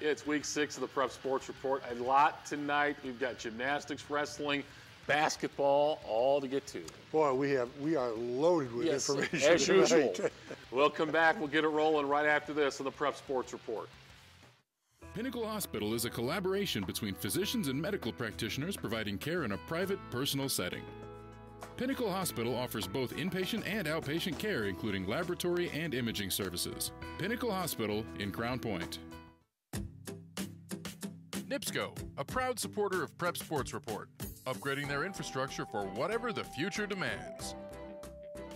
It's week 6 of the Prep Sports Report. A lot tonight. We've got gymnastics, wrestling, basketball, all to get to. Boy, we are loaded with information as tonight. usual. We'll come back. We'll get it rolling right after this on the Prep Sports Report. Pinnacle Hospital is a collaboration between physicians and medical practitioners providing care in a private, personal setting. Pinnacle Hospital offers both inpatient and outpatient care, including laboratory and imaging services. Pinnacle Hospital in Crown Point. NIPSCO, a proud supporter of Prep Sports Report, upgrading their infrastructure for whatever the future demands.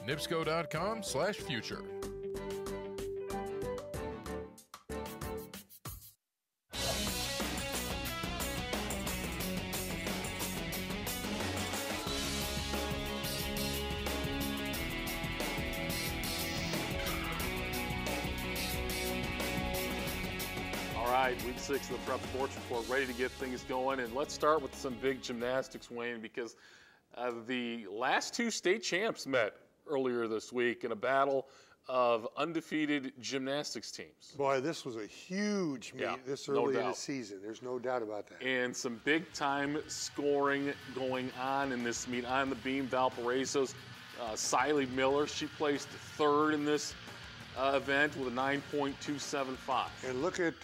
NIPSCO.com/future. Week 6 of the Prep Sports Report, ready to get things going. And let's start with some big gymnastics, Wayne, because the last 2 state champs met earlier this week in a battle of undefeated gymnastics teams. Boy, this was a huge meet this early in the season. There's no doubt about that. And some big-time scoring going on in this meet. On the beam, Valparaiso's Siley Miller, she placed 3rd in this event with a 9.275. And look at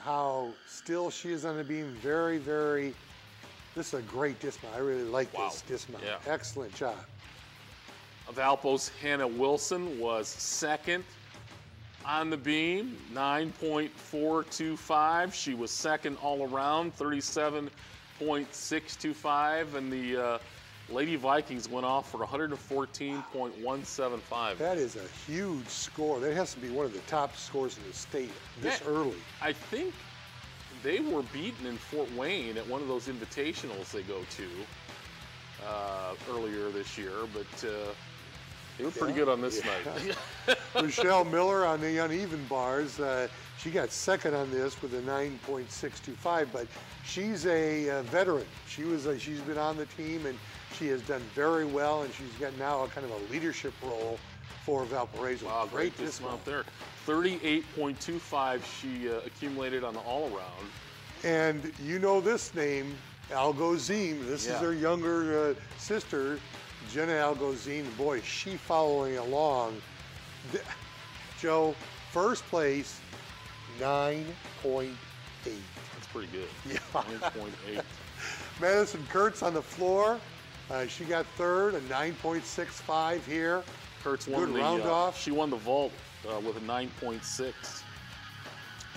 how still she is on the beam. Very, very, this is a great dismount. I really like this dismount. Yeah. Excellent job. Valpo's Hannah Wilson was 2nd on the beam, 9.425. She was 2nd all around, 37.625. And the Lady Vikings went off for 114.175. That is a huge score. That has to be one of the top scores in the state this early. I think they were beaten in Fort Wayne at one of those invitationals they go to earlier this year, but they were pretty good on this night. Michelle Miller on the uneven bars. She got 2nd on this with a 9.625, but she's a veteran. She's been on the team, and she has done very well, and she's got now a kind of a leadership role for Valparaiso. Wow, great dismount there. 38.25 she accumulated on the all-around. And you know this name, Algozine. This is her younger sister, Jenna Algozine. Boy, she following along. Joe, first place, 9.8. That's pretty good. Yeah. 9.8. Madison Kurtz on the floor. She got 3rd, a 9.65 here. Kurtz won the round off. She won the vault with a 9.6.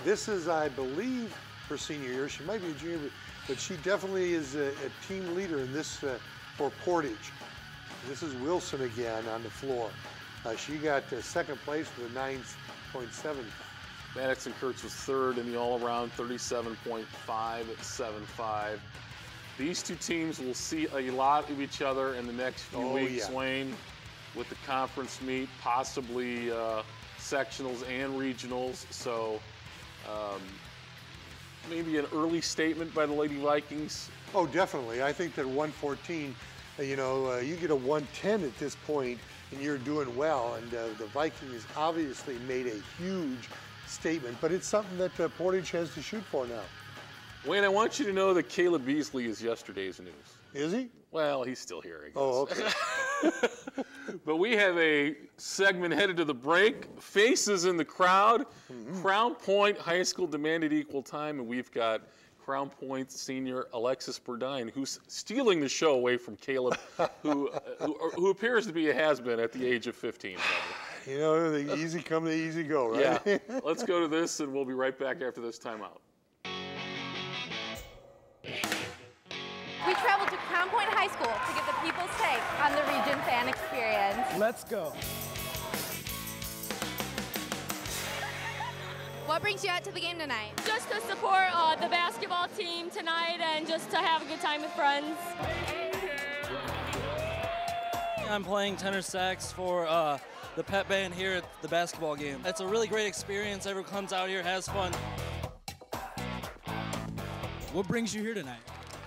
This is, I believe, her senior year. She might be a junior, but she definitely is a team leader in this for Portage. This is Wilson again on the floor. She got 2nd place with a 9.75. Madison Kurtz was 3rd in the all-around, 37.575. These two teams will see a lot of each other in the next few weeks, Wayne, with the conference meet, possibly sectionals and regionals. So maybe an early statement by the Lady Vikings. Oh, definitely. I think that 114, you get a 110 at this point, and you're doing well. And the Vikings obviously made a huge statement, but it's something that Portage has to shoot for now. Wayne, I want you to know that Caleb Beasley is yesterday's news. Is he? Well, he's still here, I guess. Oh, okay. But we have a segment headed to the break. Faces in the crowd. Crown Point High School demanded equal time, and we've got Crown Point senior Alexis Burdine, who's stealing the show away from Caleb, who appears to be a has-been at the age of 15. You know, the easy come, the easy go, right? Yeah. Let's go to this, and we'll be right back after this timeout. We traveled to Crown Point High School to get the people's take on the region fan experience. Let's go. What brings you out to the game tonight? Just to support the basketball team tonight and just to have a good time with friends. I'm playing tenor sax for the pep band here at the basketball game. It's a really great experience. Everyone comes out here, has fun. What brings you here tonight?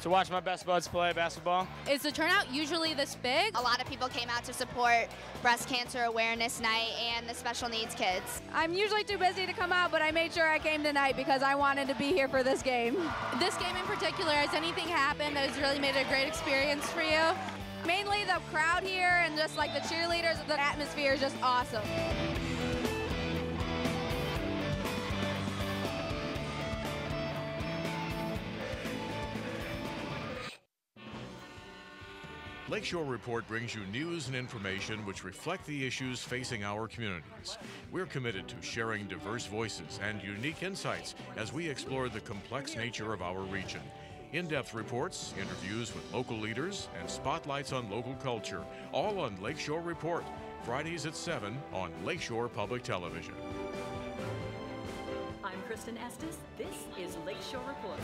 to watch my best buds play basketball. Is the turnout usually this big? A lot of people came out to support Breast Cancer Awareness Night and the special needs kids. I'm usually too busy to come out, but I made sure I came tonight because I wanted to be here for this game. This game in particular, has anything happened that has really made it a great experience for you? Mainly the crowd here and just like the cheerleaders, the atmosphere is just awesome. Lakeshore Report brings you news and information which reflect the issues facing our communities. We're committed to sharing diverse voices and unique insights as we explore the complex nature of our region. In-depth reports, interviews with local leaders, and spotlights on local culture, all on Lakeshore Report, Fridays at 7 on Lakeshore Public Television. I'm Kristen Estes. This is Lakeshore Report.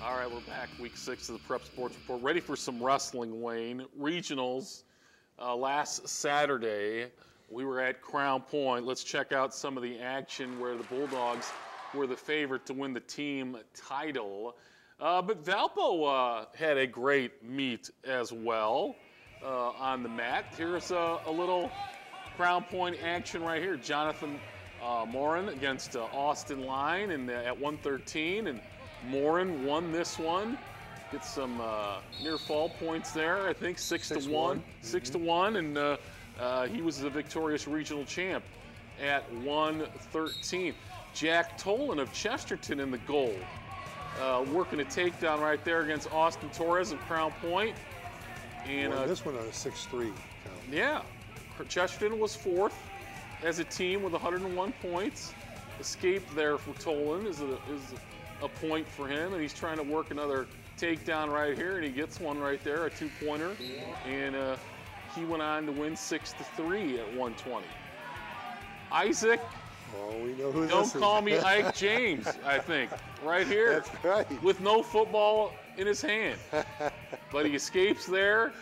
All right, we're back. Week 6 of the Prep Sports Report. Ready for some wrestling, Wayne. Regionals last Saturday. We were at Crown Point. Let's check out some of the action where the Bulldogs were the favorite to win the team title. But Valpo had a great meet as well on the mat. Here's a little Crown Point action right here. Jonathan Morin against Austin Line and at 113, and Morin won this one. Get some near fall points there. I think 6-1, 6-1, and he was the victorious regional champ at 113. Jack Tolan of Chesterton in the goal, working a takedown right there against Austin Torres of Crown Point. And this one on a 6-3 count. Yeah, Chesterton was fourth as a team with 101 points. Escape there for Tolan is a point for him, and he's trying to work another takedown right here, and he gets one right there, a two-pointer, and he went on to win 6-3 at 120. Isaac, we know who don't this is. call me Ike James, I think, right here. That's right. With no football in his hand. But he escapes there.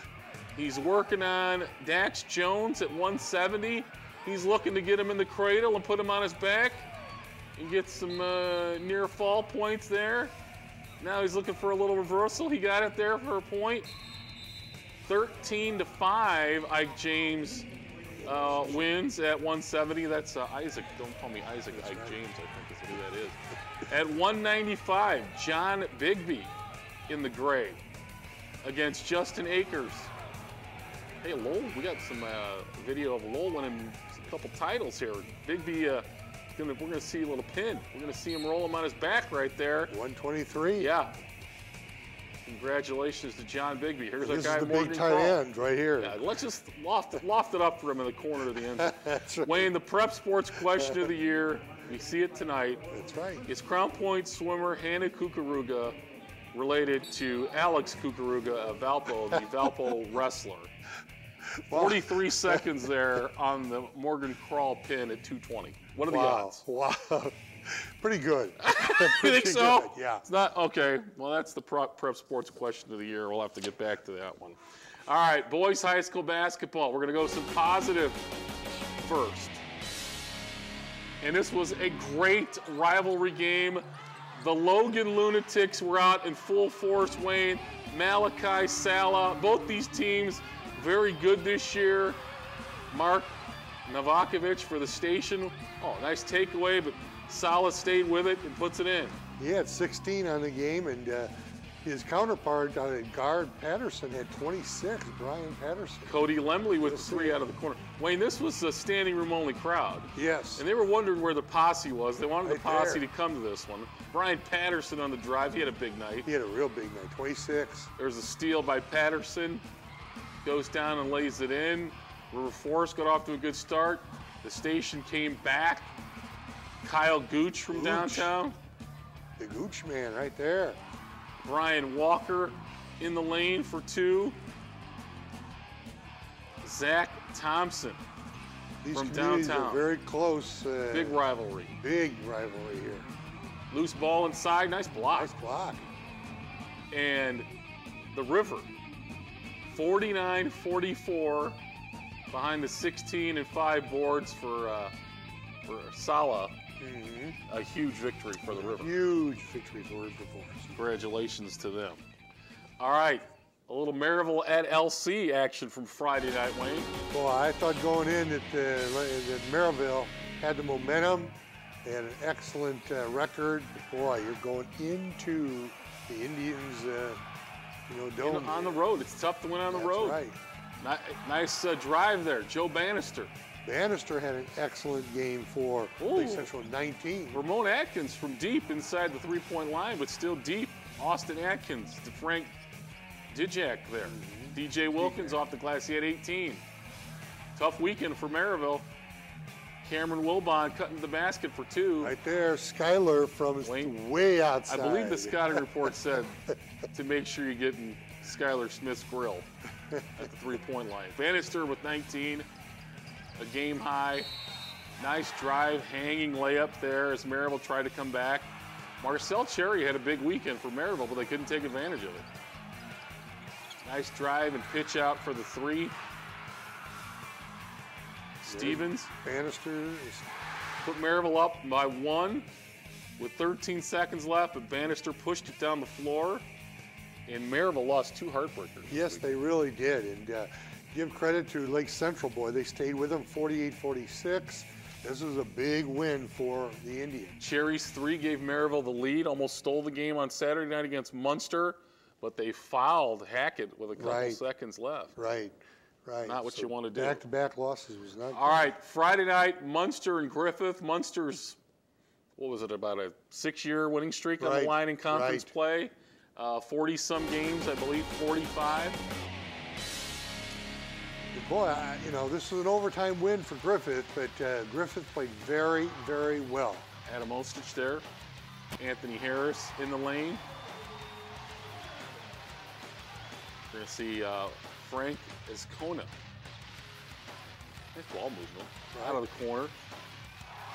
He's working on Dax Jones at 170. He's looking to get him in the cradle and put him on his back. He gets some near fall points there. Now he's looking for a little reversal. He got it there for a point. 13-5, Ike James wins at 170. That's Isaac. Don't call me Isaac. Ike James, I think is who that is. At 195, John Bigby in the gray against Justin Akers. Hey, Lowell, we got some video of Lowell winning a couple titles here. Bigby, we're going to see a little pin. We're going to see him roll him on his back right there. 123. Yeah. Congratulations to John Bigby. Here's this our guy, is the Morgan big tight Crawl. end right here. Yeah, let's just loft it up for him in the corner of the end zone. That's right. Wayne, the Prep Sports Question of the Year. We see it tonight. That's right. Is Crown Point swimmer Hannah Kukuruga related to Alex Kukuruga of Valpo, the Valpo wrestler? 43 seconds there on the Morgan Crawl pin at 220. What are the odds? Wow. Pretty good. You think Pretty so? good, yeah. It's not okay. Well, that's the prep sports question of the year. We'll have to get back to that one. All right, boys high school basketball. We're going to go some positive first. And this was a great rivalry game. The Logan Lunatics were out in full force, Wayne. Malachi, Sala, both these teams very good this year. Mark Novakovic for the Station. Oh, nice takeaway, but Sala stayed with it and puts it in. He had 16 on the game, and his counterpart, guard Patterson, had 26, Brian Patterson. Cody Lemley with 3 out of the corner. Wayne, this was a standing room only crowd. Yes. And they were wondering where the posse was. They wanted the Right posse there. to come to this one. Brian Patterson on the drive. He had a big night. He had a real big night, 26. There's a steal by Patterson. Goes down and lays it in. River Forest got off to a good start. The Station came back. Kyle Gooch from downtown. The Gooch man right there. Brian Walker in the lane for 2. Zach Thompson These from communities downtown. are very close. Big rivalry. Big rivalry here. Loose ball inside. Nice block. Nice block. And the River, 49-44 behind the 16-5 boards for Sala. Mm-hmm. A huge victory for the River. Huge victory for River Forest. Congratulations to them. All right, a little Maryville at LC action from Friday night, Wayne. Well, I thought going in that Maryville had the momentum and an excellent record. Boy, you're going into the Indians, dome. On the road. It's tough to win on the road. Right. Nice drive there. Joe Bannister. Bannister had an excellent game for Lake Central 19. Ramon Atkins from deep inside the three-point line, but still deep. Austin Atkins to Frank Dijak there. DJ Wilkins off the glass. He had 18. Tough weekend for Maryville. Cameron Wilbon cutting the basket for 2. Right there, Skyler from way outside. I believe the scouting report said to make sure you're getting Skylar Smith's grill at the three-point line. Bannister with 19, a game high. Nice drive, hanging layup there as Maryville tried to come back. Marcel Cherry had a big weekend for Maryville, but they couldn't take advantage of it. Nice drive and pitch out for the 3. Stevens. Bannister put Maryville up by 1 with 13 seconds left, but Bannister pushed it down the floor, and Maryville lost 2 heartbreakers. Yes, they really did. And give credit to Lake Central, boy. They stayed with them 48-46. This was a big win for the Indians. Cherry's 3 gave Maryville the lead, almost stole the game on Saturday night against Munster, but they fouled Hackett with a couple seconds left. Right. Not what you want to do. Back-to-back losses was not All right, Friday night, Munster and Griffith. Munster's, what was it, about a 6-year winning streak on the line in conference play. 40-some games, I believe, 45. Boy, this was an overtime win for Griffith, but Griffith played very, very well. Adam Ostich there. Anthony Harris in the lane. We're going to see Frank Escona. Nice ball movement. Out of the corner.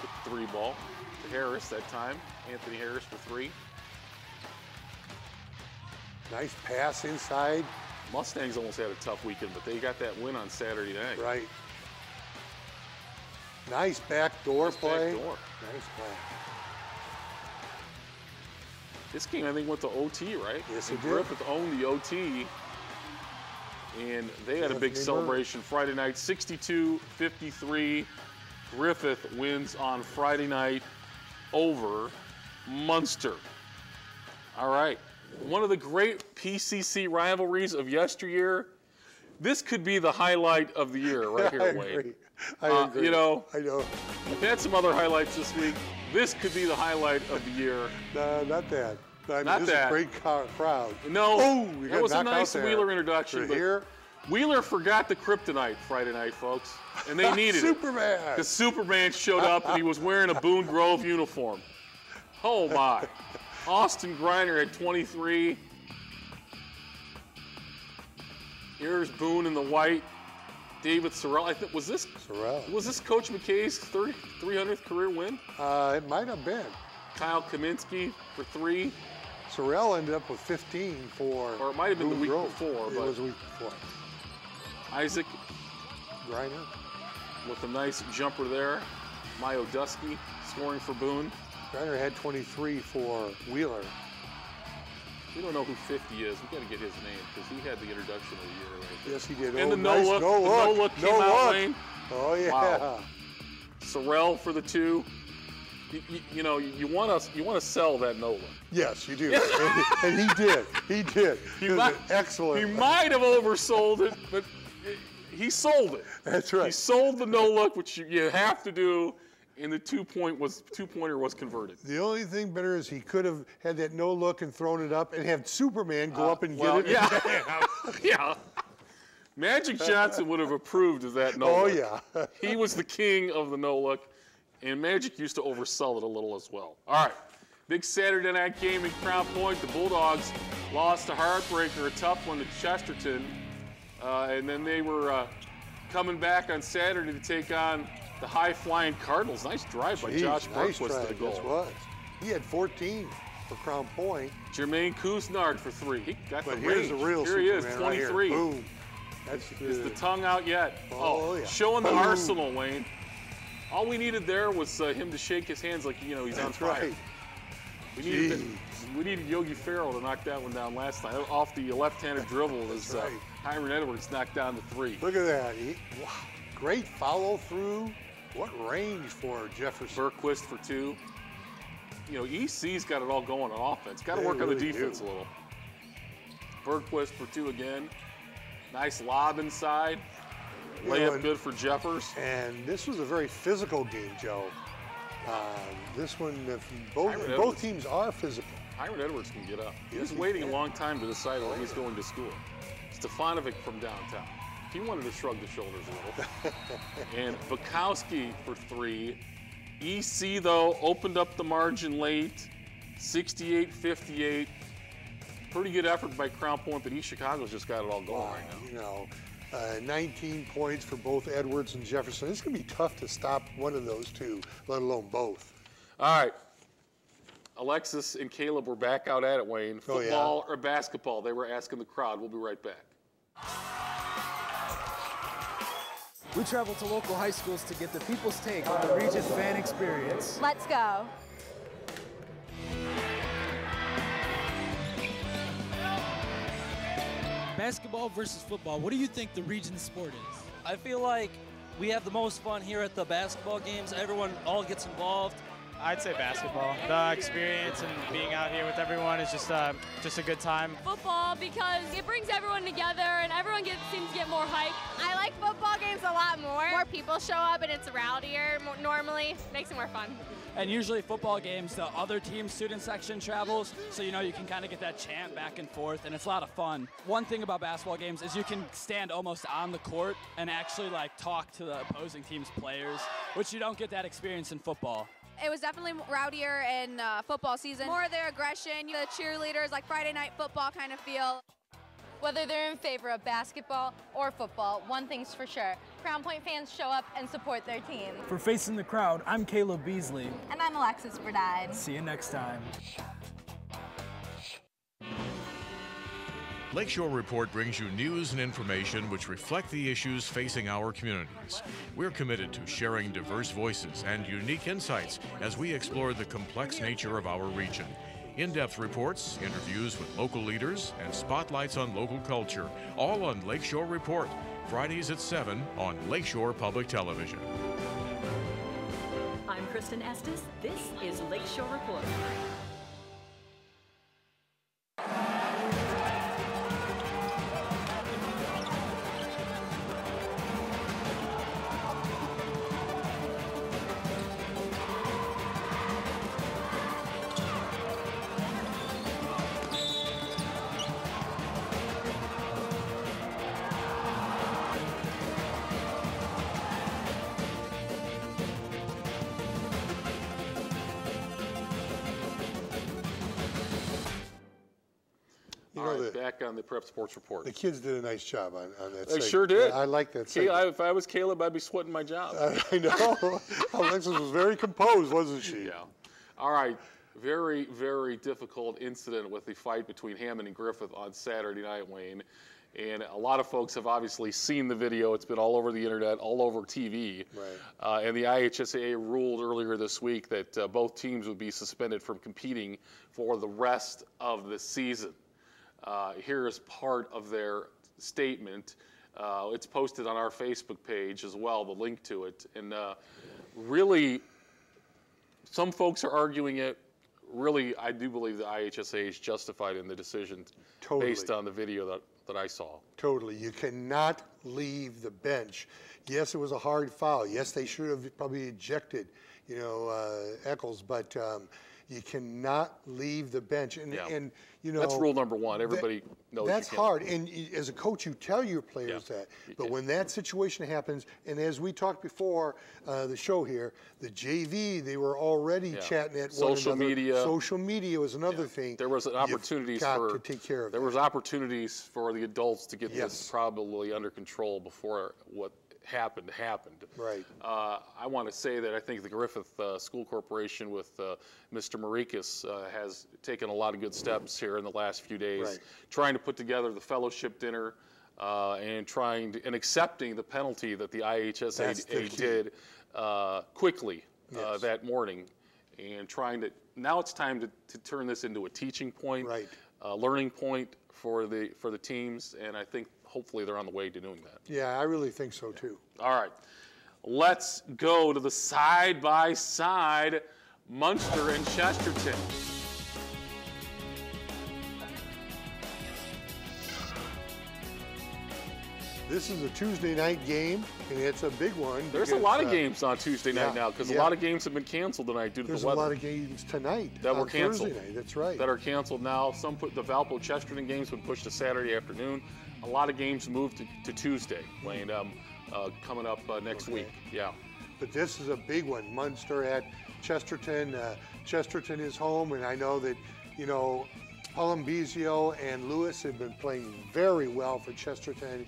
Hit the 3 ball to Harris that time. Anthony Harris for 3. Nice pass inside. Mustangs almost had a tough weekend, but they got that win on Saturday night. Right. Nice backdoor play. Nice play. This game, I think, went to OT, right? Yes, it did. Griffith owned the OT, and they had a big celebration Friday night, 62-53. Griffith wins on Friday night over Munster. All right. One of the great PCC rivalries of yesteryear. This could be the highlight of the year right here, Wayne. I agree. I know. We've had some other highlights this week. This could be the highlight of the year. No, not that. Not this that. Is a great crowd. No, we that was a nice out Wheeler introduction. But here. Wheeler forgot the kryptonite Friday night, folks, and they needed Superman. it. Because Superman showed up and he was wearing a Boone Grove uniform. Oh my! Austin Griner had 23. Here's Boone in the white. David Sorrell. I think was this Coach McKay's 300th career win? It might have been. Kyle Kaminsky for 3. Sorrell ended up with 15 for. Or it might have been the week before. It was the week before. Isaac Griner with a nice jumper there. Mayo Dusky scoring for Boone. Griner had 23 for Wheeler. We don't know who 50 is. We got to get his name because he had the introduction of the year right there. Yes, he did. And the no look came out, Wayne. Oh yeah. Wow. Sorrell for the 2. You want to sell that no look. Yes, you do. and he did. He did. Excellent. He might have oversold it, but he sold it. That's right. He sold the no look, which you have to do. And the two-pointer was converted. The only thing better is he could have had that no look and thrown it up and have Superman go up and get it. Yeah. Yeah. Magic Johnson would have approved of that no look. Oh, yeah. He was the king of the no look, and Magic used to oversell it a little as well. All right. Big Saturday night game in Crown Point. The Bulldogs lost a heartbreaker, a tough one to Chesterton. And then they were coming back on Saturday to take on the high-flying Cardinals. Nice drive by Josh Berquist to the goal. Yes, was. He had 14 for Crown Point. Jermaine Cousinard for 3. He got but the here's range. The real Here he is, Superman 23. Right Boom. Is the tongue out yet? Oh yeah. Showing the arsenal, Wayne. All we needed there was him to shake his hands like, he's on fire. Right. We needed Yogi Ferrell to knock that one down last night. Off the left-handed dribble as Hiram Edwards knocked down the 3. Look at that. Wow. Great follow-through. What range for Jefferson. Berquist for 2. EC's got it all going on offense. Got to work on the defense a little. Berquist for 2 again. Nice lob inside. Layup good for Jeffers. And this was a very physical game, Joe. This one, both teams are physical. Hiram Edwards can get up. He's waiting a long time to decide where he's going to school. Stefanovic from downtown. He wanted to shrug the shoulders a little. And Bukowski for 3. EC, though, opened up the margin late. 68-58. Pretty good effort by Crown Point, but East Chicago's just got it all going right now. 19 points for both Edwards and Jefferson. It's going to be tough to stop one of those two, let alone both. All right. Alexis and Caleb were back out at it, Wayne. Football or basketball? They were asking the crowd. We'll be right back. We travel to local high schools to get the people's take on the region fan experience. Let's go. Basketball versus football, what do you think the region's sport is? I feel like we have the most fun here at the basketball games. Everyone all gets involved. I'd say basketball. The experience and being out here with everyone is just a good time. Football, because it brings everyone together and everyone seems to get more hype. I like football games a lot more. More people show up and it's rowdier normally. Makes it more fun. And usually football games, the other team's student section travels, so you can kind of get that chant back and forth, and it's a lot of fun. One thing about basketball games is you can stand almost on the court and actually talk to the opposing team's players, which you don't get that experience in football. It was definitely rowdier in football season. More of their aggression, the cheerleaders, like Friday night football kind of feel. Whether they're in favor of basketball or football, one thing's for sure. Crown Point fans show up and support their team. For Facing the Crowd, I'm Caleb Beasley. And I'm Alexis Burdine. See you next time. Lakeshore Report brings you news and information which reflect the issues facing our communities. We're committed to sharing diverse voices and unique insights as we explore the complex nature of our region. In-depth reports, interviews with local leaders, and spotlights on local culture, all on Lakeshore Report, Fridays at 7 on Lakeshore Public Television. I'm Kristen Estes. This is Lakeshore Report. All right, back on the Prep Sports Report. The kids did a nice job on that They segment. sure did. I like that segment. If I was Caleb, I'd be sweating my job. I know. Alexis was very composed, wasn't she? Yeah. All right. Very, very difficult incident with the fight between Hammond and Griffith on Saturday night, Wayne. And a lot of folks have obviously seen the video. It's been all over the internet, all over TV. Right. And the IHSAA ruled earlier this week that both teams would be suspended from competing for the rest of the season. Here is part of their statement. It's posted on our Facebook page as well, the link to it. And really, some folks are arguing it. Really, I do believe the IHSAA is justified in the decision based on the video that I saw. Totally. You cannot leave the bench. Yes, it was a hard foul. Yes, they should have probably ejected, Eccles, but you cannot leave the bench. And that's rule number one. Everybody knows that's you can't. hard. And as a coach, you tell your players that. But when that situation happens, and as we talked before the show here, the JV, they were already chatting at social one another. media. Social media was another thing. There was opportunities to take care of. There was opportunities for the adults to get this probably under control before what happened. Right. I want to say that I think the Griffith School Corporation with Mr. Marikas has taken a lot of good steps here in the last few days, trying to put together the fellowship dinner and accepting the penalty that the IHSAA did quickly that morning, and trying to. Now it's time to turn this into a teaching point, learning point for the teams, and I think hopefully they're on the way to doing that. Yeah, I really think so too. All right, let's go to the side-by-side Munster and Chesterton. This is a Tuesday night game, and it's a big one. There's a lot of games on Tuesday night now because a lot of games have been canceled tonight due to the weather. There's a lot of games tonight that were canceled. Thursday night, that's right. That are canceled now. Some the Valpo Chesterton games been pushed to Saturday afternoon. A lot of games moved to Tuesday, Wayne, coming up next week. Yeah. But this is a big one. Munster at Chesterton. Chesterton is home, and I know that, Palambizio and Lewis have been playing very well for Chesterton.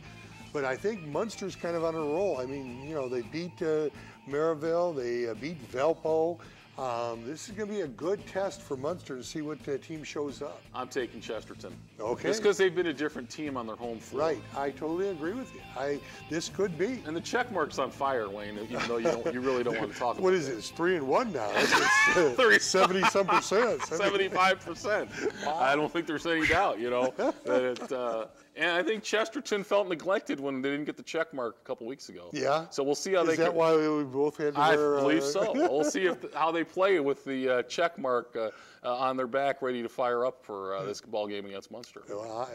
But I think Munster's kind of on a roll. I mean, they beat Maryville, they beat Valpo. This is going to be a good test for Munster to see what team shows up. I'm taking Chesterton. Okay. Just because they've been a different team on their home floor. Right. I totally agree with you. This could be. And the check mark's on fire, Wayne, even though you really don't want to talk about it. What is this, 3-1 now? It's 70-some percent. 75%. Wow. I don't think there's any doubt, and I think Chesterton felt neglected when they didn't get the check mark a couple weeks ago. Yeah. So we'll see how is that why we both had to wear, I believe so. We'll see how they play with the check mark on their back, ready to fire up for this ball game against Munster. Well,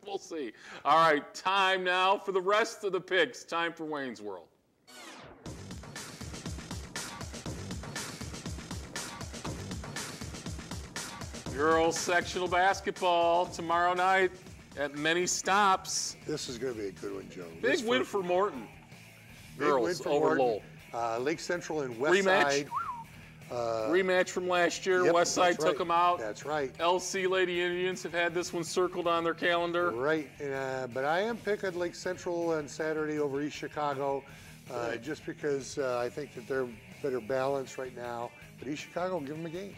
We'll see. All right, time now for the rest of the picks. Time for Wayne's World. Girls sectional basketball tomorrow night at Many Stops. This is going to be a good one, Joe. Big win for Morton. Girls over Lowell. Lake Central and Westside. Rematch from last year. Yep, Westside took them out. That's right. LC Lady Indians have had this one circled on their calendar. Right, but I am picking Lake Central on Saturday over East Chicago, just because I think that they're better balanced right now. But East Chicago, give them a game.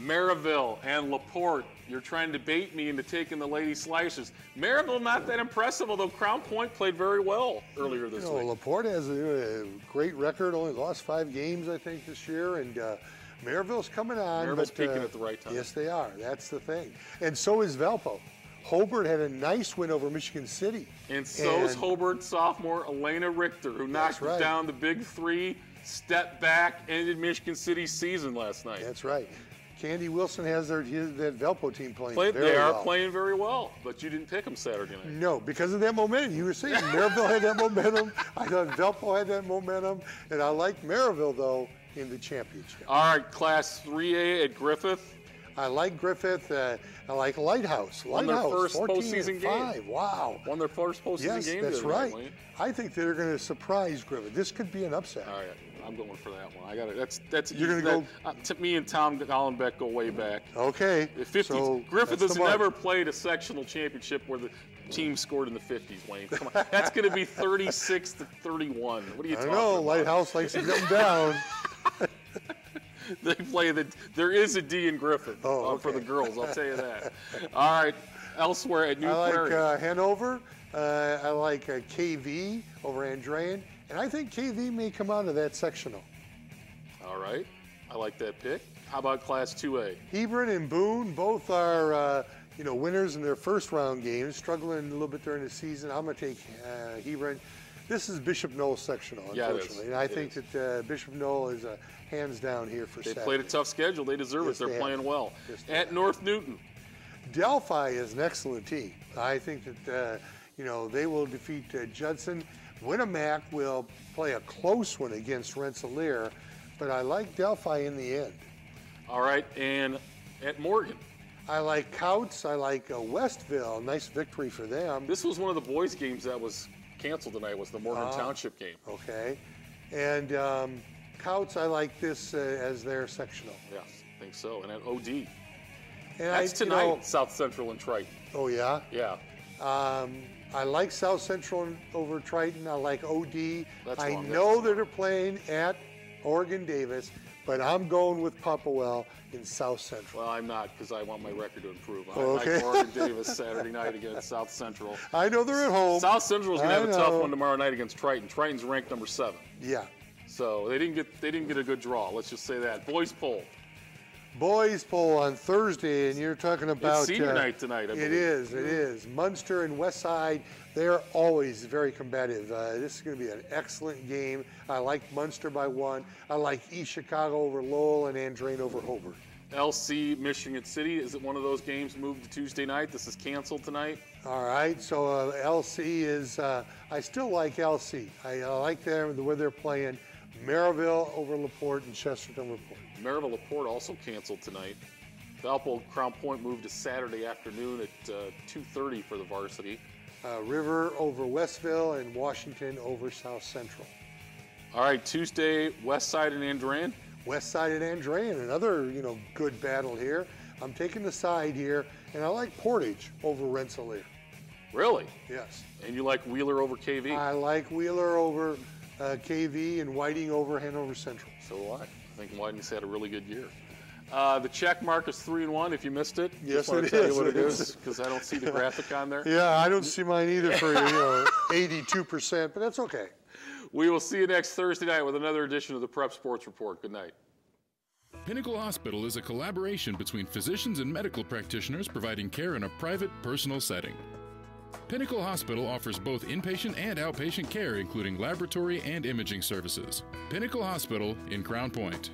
Maryville and LaPorte, you're trying to bait me into taking the Lady Slicers. Maryville not that impressive, although Crown Point played very well earlier this week. LaPorte has a great record, only lost 5 games, I think, this year, and Maryville's coming on. Maryville's peaking at the right time. Yes, they are. That's the thing. And so is Valpo. Hobart had a nice win over Michigan City. And so is Hobart sophomore Elena Richter, who knocked down the big 3, stepped back, ended Michigan City's season last night. That's right. Candy Wilson has that Valpo team playing very well. They are playing very well, but you didn't pick them Saturday night. No, because of that momentum. You were saying Maryville had that momentum. I thought Valpo had that momentum. And I like Maryville, though, in the championship. All right, Class 3A at Griffith. I like Griffith. I like Lighthouse. Won their first postseason game. Wow. Won their first postseason game. Yes, that's right. I think they're going to surprise Griffith. This could be an upset. All right. I'm going for that one. I got it. That's You're easy. gonna To me and Tom Gollenbeck go way back. Okay. The 50s. So Griffith that's has the mark. never played a sectional championship where the team scored in the 50s, Wayne. Come on. That's going to be 36 to 31. What are you I talking know. about? Lighthouse likes to come down. They play there is a D in Griffith for the girls, I'll tell you that. All right, elsewhere at New Prairie. I like Hanover. I like KV over Andrean. And I think KV may come out of that sectional. All right, I like that pick. How about Class 2A? Hebron and Boone both are winners in their first round games, struggling a little bit during the season. I'm going to take Hebron. This is Bishop Knoll sectional, unfortunately. And I think that Bishop Knoll is hands down here for Saturday. They played a tough schedule. They deserve it. They're playing well. At North Newton. Delphi is an excellent team. I think that, they will defeat Judson. Winnemac will play a close one against Rensselaer, but I like Delphi in the end. All right, and at Morgan. I like Couts. I like Westville. Nice victory for them. This was one of the boys' games that was canceled tonight, was the Morgan Township game. Okay. And Couts, I like this as their sectional. Yes, I think so. And at OD. And that's tonight, South Central and Triton. Oh, yeah? Yeah. I like South Central over Triton. I like OD. That's I wrong. know that they're playing at Oregon Davis, but I'm going with Popplewell in South Central. Well, I'm not, because I want my record to improve. I Okay. like Oregon Davis Saturday night against South Central. I know they're at home. South Central is going to have a tough know. one tomorrow night against Triton. Triton's ranked number 7. Yeah. So they didn't get a good draw. Let's just say that. Boys poll. Boys poll on Thursday, and you're talking about It's senior night tonight, I believe. It is. Munster and Westside, they're always very combative. This is going to be an excellent game. I like Munster by 1. I like East Chicago over Lowell and Andrane over Hobart. LC Michigan City, is it one of those games moved to Tuesday night? This is canceled tonight. All right, so LC is, I still like LC. I like them, the way they're playing. Maryville over LaPorte and Chesterton LaPorte. Maryville LaPorte also canceled tonight. Valpo Crown Point moved to Saturday afternoon at 2:30 for the varsity. River over Westville and Washington over South Central. All right, Tuesday, Westside and Andran. Westside and Andran, another good battle here. I'm taking the side here, and I like Portage over Rensselaer. Really? Yes. And you like Wheeler over KV? I like Wheeler over KV and Whiting over Hanover Central. So do I. I think Whiting's had a really good year. The check mark is 3-1. If you missed it, yes, just want it to tell is. you what it is, because I don't see the graphic on there. Yeah, I don't see mine either for 82%, but that's okay. We will see you next Thursday night with another edition of the Prep Sports Report. Good night. Pinnacle Hospital is a collaboration between physicians and medical practitioners providing care in a private, personal setting. Pinnacle Hospital offers both inpatient and outpatient care, including laboratory and imaging services. Pinnacle Hospital in Crown Point.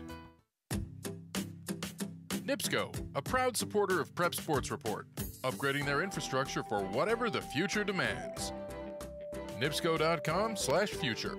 NIPSCO, a proud supporter of Prep Sports Report, upgrading their infrastructure for whatever the future demands. NIPSCO.com/future.